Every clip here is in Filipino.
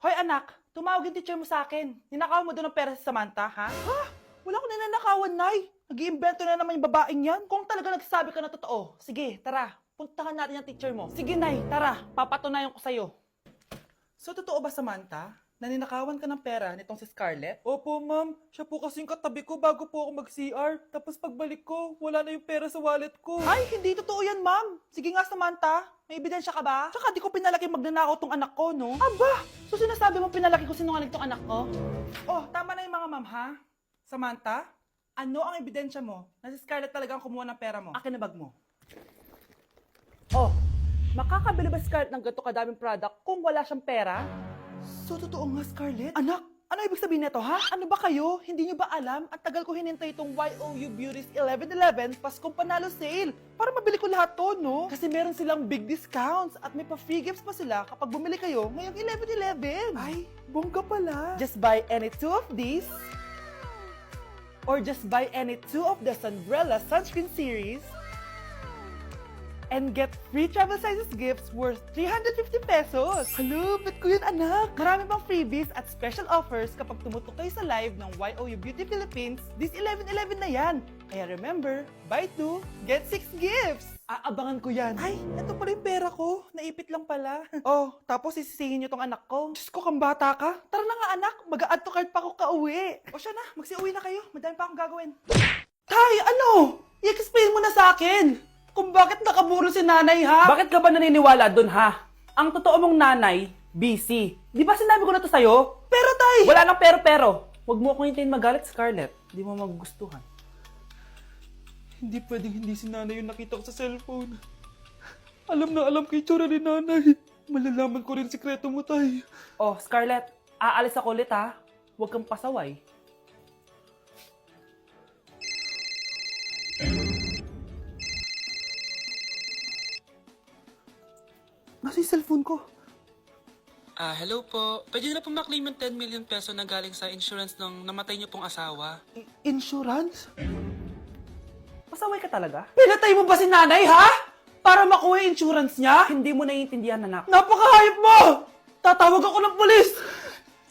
Hoy anak, tumawag yung teacher mo sa akin. Ninakaw mo doon ng pera si Samantha, ha? Ha? Wala akong ninanakawan, Nay. Nag-iimbento na naman yung babaeng yan. Kung talaga nagsasabi ka na totoo, sige, tara. Puntahan natin yung teacher mo. Sige, Nay, tara. Papatunayan ko sa'yo. So, totoo ba, Samantha? Naninakawan ka ng pera nitong si Scarlett? Opo, ma'am. Siya po kasing katabi ko bago po ako mag-CR. Tapos pagbalik ko, wala na yung pera sa wallet ko. Ay, hindi totoo yan, ma'am. Sige nga, Samantha. May ebidensya ka ba? Tsaka di ko pinalaki magnanakaw tong anak ko, no? Aba! So sinasabi mo pinalaki ko sinungaling tong anak ko? Oh, tama na yung mga ma'am, ha? Samantha, ano ang ebidensya mo na si Scarlett talagang kumuha ng pera mo? Akin na bag mo. Oh, makakabili ba si Scarlett ng ganito kadaming product kung wala siyang pera? So, totoo nga, Scarlett? Anak, ano ibig sabihin nito, ha? Ano ba kayo? Hindi nyo ba alam? Ang tagal ko hinintay itong YOU Beauty's 11/11 Paskong Panalo Sale para mabili ko lahat to, no? Kasi meron silang big discounts at may pa-free gifts pa sila kapag bumili kayo ngayong 11/11. Ay, bongga pala. Just buy any two of these or just buy any two of the Sunbrella Sunscreen Series and get free travel sizes gifts worth 350 pesos. Hello, bet ko yun, anak. Marami pang freebies at special offers kapag tumutok kayo sa live ng YOU Beauty Philippines this 11/11 na yan. Kaya remember, buy 2, get 6 gifts. Aabangan ko yan. Ay, eto pala yung pera ko. Naipit lang pala. Oh, tapos sisisihin nyo tong anak ko. Diyos ko, kang bata ka. Tara na nga, anak. Mag-a-add to cart pa ako kauwi. O siya na, magsiuwi na kayo. Madami pa akong gagawin. Tay, ano? I-explain mo na sa akin. Kung bakit nakaburo si nanay, ha? Bakit ka ba naniniwala dun, ha? Ang totoo mong nanay, busy. Di ba sinabi ko na to sa'yo? Pero tay! Wala nang pero. Huwag mo akong hintayin magalit, Scarlett. Di mo magugustuhan. Hindi pwedeng hindi si nanay yung nakita ko sa cellphone. Alam na alam kay tsura ni nanay. Malalaman ko rin sikreto mo, tay. Oh, Scarlett, aalis ako ulit, ha? Huwag kang pasaway. Nasa yung cellphone ko? Hello po. Pwede na po maklaim yung 10 million peso na galing sa insurance ng namatay niyo pong asawa. Insurance? Pasaway ka talaga? Pinatay mo ba si nanay, ha? Para makuha yung insurance niya? Hindi mo naiintindihan, anak. Napakahayop mo! Tatawag ako ng pulis!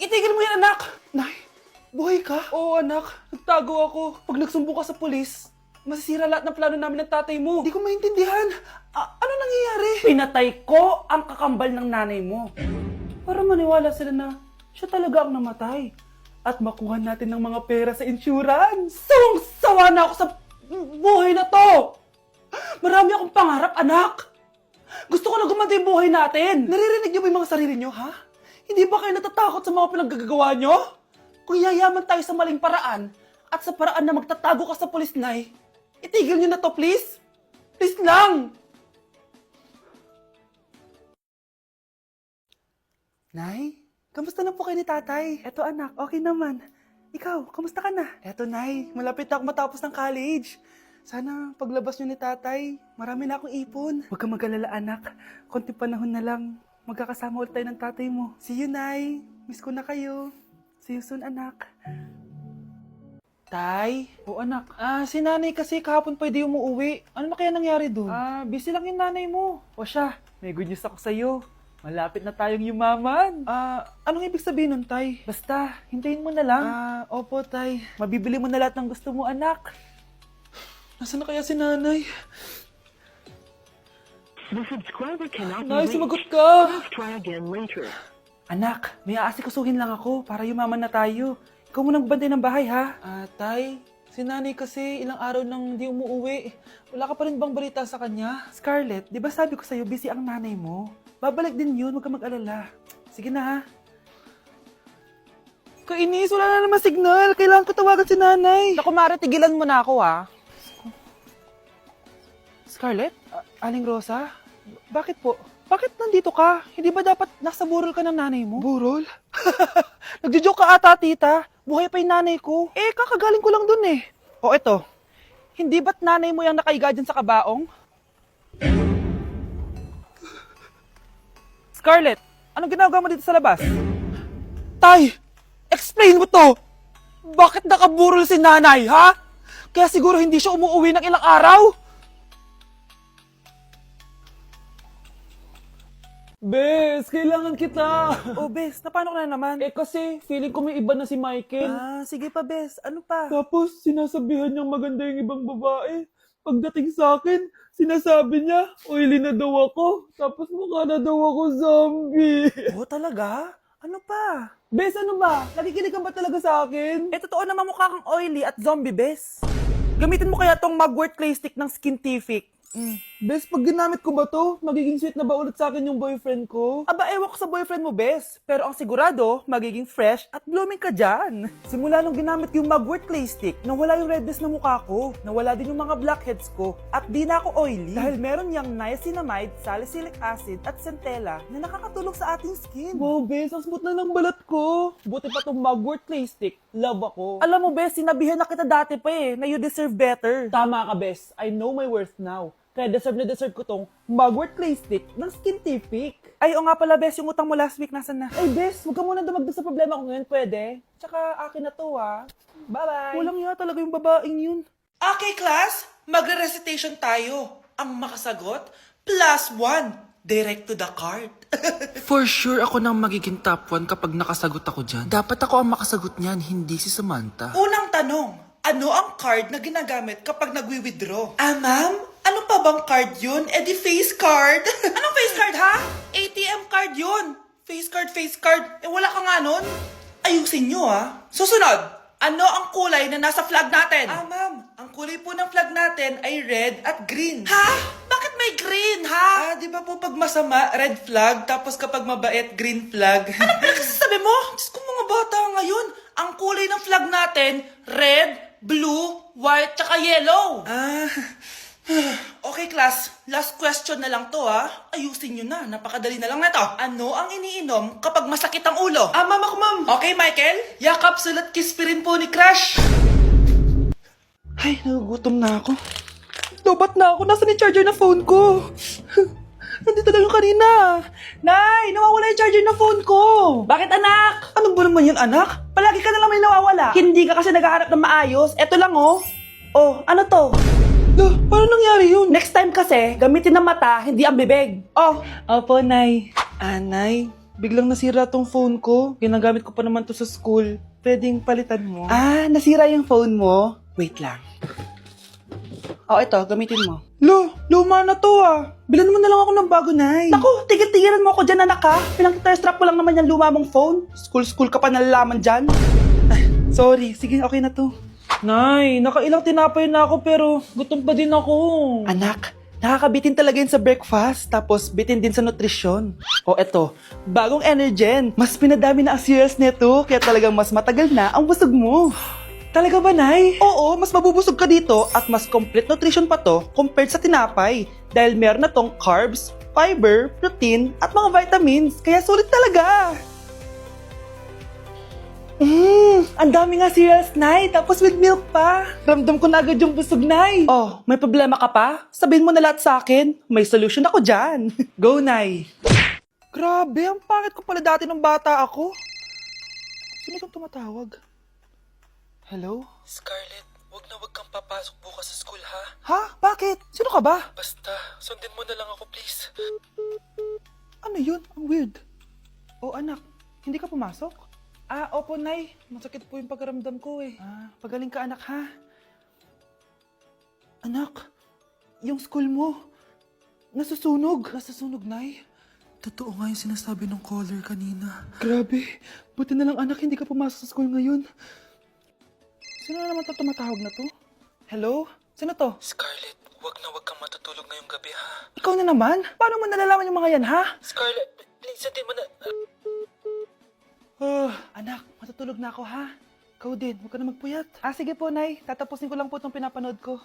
Itigil mo yan, anak! Nay, buhay ka? Oo, anak. Nagtago ako. Pag nagsumbong ka sa pulis, masisira lahat ng plano namin ng tatay mo. Hindi ko maintindihan. Ano nangyayari? Pinatay ko ang kakambal ng nanay mo. Para maniwala sila na siya talaga ang namatay. At makuha natin ng mga pera sa insurance. Sawang-sawa na ako sa buhay na to! Marami akong pangarap, anak! Gusto ko na gumanda yung buhay natin! Naririnig niyo ba yung mga sarili niyo, ha? Hindi ba kayo natatakot sa mga pinaggagawa niyo? Kung yayaman tayo sa maling paraan at sa paraan na magtatago ka sa pulis, Nay, itigil niyo na to, please! Please lang! Nay, kamusta na po kayo ni tatay? Eto anak, okay naman. Ikaw, kamusta ka na? Eto Nay, malapit na ako matapos ng college. Sana paglabas niyo ni tatay, marami na akong ipon. Huwag kang mag-alala anak, konti panahon na lang. Magkakasama ulit tayo ng tatay mo. See you, Nay. Miss ko na kayo. See you soon, anak. Tay? O anak. Si nanay kasi kahapon pwede umuwi. Ano na kaya nangyari doon? Busy lang yung nanay mo. O siya, may good news ako sa'yo. Malapit na tayong yumaman. Anong ibig sabihin nun, Tay? Basta, hintayin mo na lang. Opo, Tay. Mabibili mo na lahat ng gusto mo, anak. Nasaan na kaya si nanay? The subscriber cannot Nay, be reached. sumagot ka! Please try again later. Anak, may aasikasuhin lang ako para yumaman na tayo. Ikaw munang bantay ng bahay, ha? Tay, si nanay kasi ilang araw nang di umuwi. Wala ka pa rin bang balita sa kanya? Scarlett, di ba sabi ko sa'yo busy ang nanay mo? Babalik din yun, huwag ka mag-alala. Sige na, ha? Kainis, wala na naman signal. Kailangan ko tawagan si nanay. Naku, Mare, tigilan mo na ako, ha? Scarlett? Aling Rosa? Bakit po? Bakit nandito ka? Hindi ba dapat nasa burol ka ng nanay mo? Burol? Nagjo-joke ka ata, tita. Buhay pa yung nanay ko. Kakagaling ko lang dun eh. O eto, hindi ba't nanay mo yung nakaiga dyan sa kabaong? Scarlett, anong ginagawa mo dito sa labas? Tay, explain mo to! Bakit nakaburol si nanay, ha? Kaya siguro hindi siya umuwi ng ilang araw? Bes, kailangan kita. Oh, Bes, paano ka na naman? Eh kasi, feeling ko may iba na si Michael. Sige pa, Bes. Ano pa? Tapos, sinasabihan niyang maganda yung ibang babae. Pagdating sa akin, sinasabi niya, oily na daw ako. Tapos mukha na daw ako zombie. Oh, talaga? Ano pa? Bes, ano ba? Nakikinig ka ba talaga sa akin? Eh, totoo naman mukha kang oily at zombie, Bes. Gamitin mo kaya tong Mugwort Clay Stick ng Skintific. Bes, pag ginamit ko ba to, magiging sweet na ba ulit sa akin yung boyfriend ko? Aba, ewan ko sa boyfriend mo, Bes. Pero ang sigurado, magiging fresh at blooming ka dyan. Simula nung ginamit ko yung Mugwort Clay Stick, nawala yung redness na mukha ko. Nawala din yung mga blackheads ko. At di na ako oily. Dahil meron niyang niacinamide, salicylic acid, at centella na nakakatulong sa ating skin. Wow, Bes, ang smooth na ng balat ko. Buti pa tong Mugwort Clay Stick. Love ako. Alam mo, Bes, sinabihan na kita dati pa na you deserve better. Tama ka, Bes. I know my worth now. Kaya deserve na deserve ko tong Mugwort Clay Stick ng Skintific. Ay, o nga pala, Bes, yung utang mo last week, nasan na? Ay, Bes, huwag ka muna dumagdag sa problema ko ngayon, pwede? Tsaka akin na to, ha? Bye-bye. Walang nga talaga yung babaeng yun. Okay, class, magre-recitation tayo. Ang makasagot, +1. Direct to the card. For sure ako nang magiging top 1 kapag nakasagot ako dyan. Dapat ako ang makasagot niyan, hindi si Samantha. Unang tanong, ano ang card na ginagamit kapag nagwi-withdraw? Ma'am? Ano pa bang card yun? Eh di face card. Anong face card, ha? ATM card yun. Face card, face card. Eh wala ka nga nun. Ayusin nyo, ha? Susunod, ano ang kulay na nasa flag natin? Ma'am, ang kulay po ng flag natin ay red at green. Ha? Bakit may green, ha? Di ba po pag masama, red flag, tapos kapag mabait, green flag? Anong pinagsasabi mo? Diyos ko, mga bata ngayon. Ang kulay ng flag natin, red, blue, white, tsaka yellow. Okay, class. Last question na lang to, ha? Ayusin nyo na. Napakadali na lang na to. Ano ang iniinom kapag masakit ang ulo? Ma'am ako, ma'am. Okay, Michael? Yakap, sulat, kiss pa rin po ni Crush. Ay, nagugutom na ako. Lobat na ako. Nasaan yung charger na phone ko? Nandito lang yung kanina. Nay, nawawala yung charger na phone ko. Bakit, anak? Ano ba naman yun, anak? Palagi ka na lang may nawawala. Hindi ka kasi naghahanap ng maayos. Eto lang, oh. Oh, ano to? Paano nangyari yun? Next time kasi, gamitin ng mata, hindi ang bibig. Oh, opo, Nay. Nay, biglang nasira tong phone ko. Ginagamit ko pa naman to sa school. Pwedeng palitan mo. Nasira yung phone mo? Wait lang. Oh, ito, gamitin mo. Luma na to Bilan mo na lang ako ng bago, Nay. Naku, tigil-tigilan mo ako dyan, anak, ha? Pinang-test ko lang naman yung luma mong phone. School ka pa nalalaman dyan. Sorry, sige, okay na to. Nay, nakailang tinapay na ako pero gutom pa din ako. Anak, nakakabitin talaga yun sa breakfast, tapos bitin din sa nutrisyon. O eto, bagong Energen. Mas pinadami na ang cereals nito, kaya talagang mas matagal na ang busog mo. Talaga ba, Nay? Oo, mas mabubusog ka dito at mas complete nutrition pa to compared sa tinapay. Dahil meron na tong carbs, fiber, protein, at mga vitamins. Kaya sulit talaga. Ang dami nga cereals, Nay. Tapos with milk pa. Ramdam ko na agad yung busog, Nay. Oh, may problema ka pa? Sabihin mo na lahat sa akin. May solution ako dyan. Go, Nay. Grabe, ang pangit ko pala dati nung bata ako. Sino itong tumatawag? Hello? Scarlett, wag kang papasok bukas sa school, ha? Ha? Bakit? Sino ka ba? Basta, sundin mo na lang ako, please. Ano yun? Ang weird. Oh, anak, hindi ka pumasok? Opo, Nay. Masakit po yung pagkaramdam ko eh. Pagaling ka, anak, ha? Anak, yung school mo, nasusunog. Nasusunog, Nay? Totoo nga yung sinasabi ng caller kanina. Grabe. Buti na lang, anak, hindi ka pumasok sa school ngayon. Sino na naman tumatawag na to? Hello? Sino to? Scarlett, wag kang matutulog ngayong gabi, ha? Ikaw na naman? Paano mo nalalaman yung mga yan, ha? Scarlett, please, hindi mo na... Anak, matutulog na ako, ha? Ikaw din, huwag ka na magpuyat. Sige po, Nay. Tatapusin ko lang po itong pinapanood ko.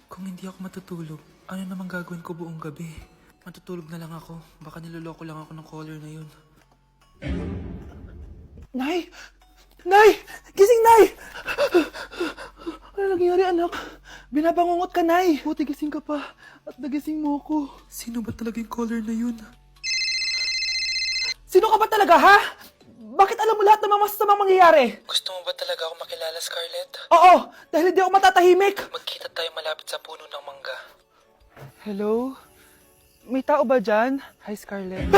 Kung hindi ako matutulog, ano namang gagawin ko buong gabi? Matutulog na lang ako. Baka niloloko lang ako ng caller na yun. Nay! Nay! Gising, Nay! Ano nangyari, anak? Binabangungot ka, Nay. Buti gising ka pa. At nagising mo ako. Sino ba talaga yung caller na yun? Sino ka ba talaga, ha? Bakit alam mo lahat ng mga masasamang mangyayari? Gusto mo ba talaga ako makilala, Scarlett? Oo, dahil hindi ako matatahimik. Magkita tayo malapit sa puno ng mangga. Hello? May tao ba dyan? Hi, Scarlett.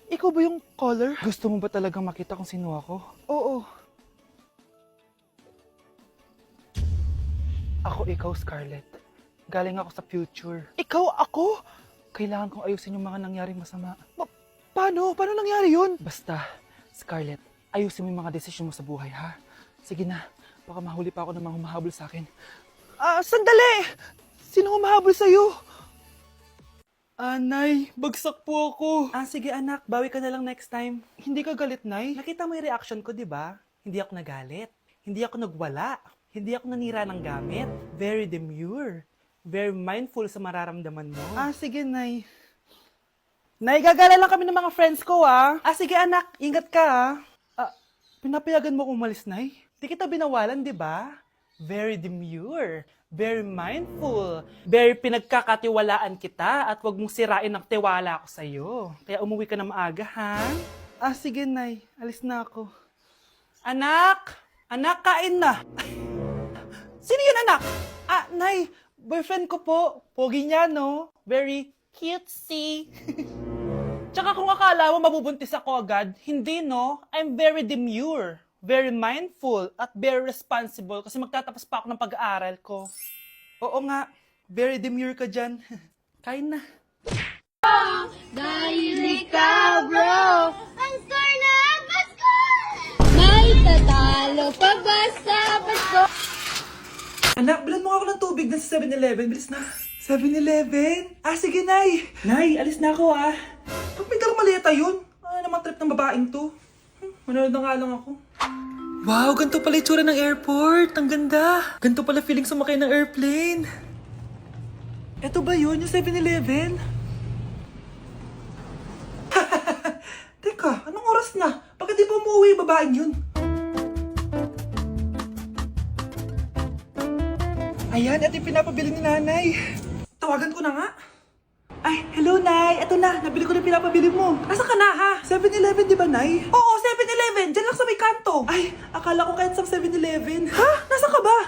Ikaw ba yung caller? Gusto mo ba talagang makita kung sino ako? Oo. Ako ikaw, Scarlett. Galing ako sa future. Ikaw ako? Kailangan kong ayusin yung mga nangyaring masama. Paano? Paano nangyari yun? Basta, Scarlett, ayusin mo yung mga desisyon mo sa buhay, ha? Sige na, baka mahuli pa ako ng mga humahabol sa akin. Sandali! Sino humahabol sa'yo? Nay, bagsak po ako. Sige anak, bawi ka na lang next time. Hindi ka galit, Nay? Nakita mo yung reaction ko, di ba? Hindi ako nagalit. Hindi ako nagwala. Hindi ako nanira ng gamit. Very demure. Very mindful sa mararamdaman mo. Sige, Nay. Nay, gagala lang kami ng mga friends ko, sige anak, ingat ka, Pinapayagan mo akong umalis, Nay? Di kita binawalan, di ba? Very demure. Very mindful. Very pinagkakatiwalaan kita at wag mong sirain ang tiwala ko sa'yo. Kaya umuwi ka na maaga, ha? Sige, Nay. Alis na ako. Anak! Anak, kain na! Sino yun, anak? Nay, boyfriend ko po. Pogi niya, no? Very cutesy. Tsaka kung akala mo mabubuntis ako agad, hindi, no? I'm very demure, very mindful, at very responsible kasi magtatapos pa ako ng pag-aaral ko. Oo nga, very demure ka dyan. Kain na. Dahil ikaw, bro, ang score na Pasko! May tatalo pa ba sa Pasko? Anak, bilan mo ako ng tubig na sa 7-Eleven. Bilis na. 7-Eleven? Sige, Nay. Nay, alis na ako, Pag may dalang maleta yun. Ano naman trip ng babaeng to? Manonood na nga lang ako. Wow, ganito pala itsura ng airport. Ang ganda. Ganito pala feeling sumakay ng airplane. Eto ba yun, yung 7-Eleven? Teka, anong oras na? Bakit di pa umuwi yung babaeng yun? Ayan, ito yung pinapabili ni nanay. Tawagan ko na nga. Ay, hello, Nay. Eto na, nabili ko na yung pinapabili mo. Nasa ka na, ha? 7-Eleven, di ba, Nay? Oo, 7-Eleven. Diyan lang sa may kanto. Ay, akala ko kahit sa 7-Eleven. Ha? Nasa ka ba?